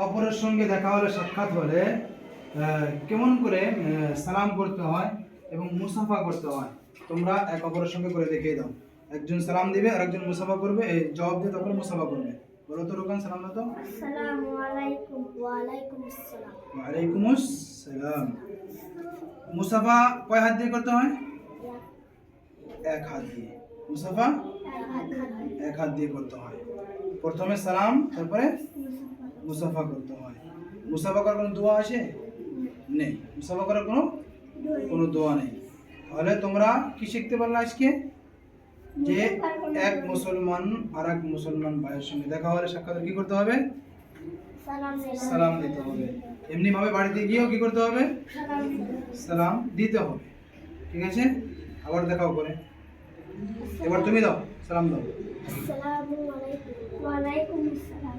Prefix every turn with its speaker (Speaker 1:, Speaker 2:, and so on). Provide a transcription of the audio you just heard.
Speaker 1: অপরের সঙ্গে দেখা হলে, সাক্ষাৎ হলে কেমন করে সালাম করতে হয় এবং মুসাফা করতে হয় তোমরা এক অপরের সঙ্গে করে দেখিয়ে দাও। একজন সালাম দিবে আর একজন মুসাফা করবে, এই জবাব দিয়ে তারপরে মুসাফা করবে। বলো তো রুকান, সালাম দাও তো।
Speaker 2: আসসালামু আলাইকুম। ওয়া আলাইকুম আসসালাম।
Speaker 1: ওয়া আলাইকুমুস সালাম। মুসাফা কয় হাত দিয়ে করতে হয়? এক হাত দিয়ে। মুসাফা এক হাত দিয়ে করতে হয়। প্রথমে সালাম, তারপরে মুসাফা করতে হয়। মুসাফা করার কোনো দোয়া আছে? নেই। মুসাফা করার কোনো দোয়া নেই। তাহলে তোমরা কি শিখতে পারলে আজকে? যে এক মুসলমান আর এক মুসলমান ভাইয়ের সঙ্গে দেখা হলে সাক্ষাৎ কি করতে হবে? সালাম দিতে হবে। এমনি ভাবে বাড়িতে গিয়েও কি করতে হবে? সালাম দিতে হবে। ঠিক আছে, আবার দেখাও করে। এবার তুমি দাও, সালাম দাও।
Speaker 2: আসসালামু আলাইকুম। ওয়া আলাইকুম আসসালাম।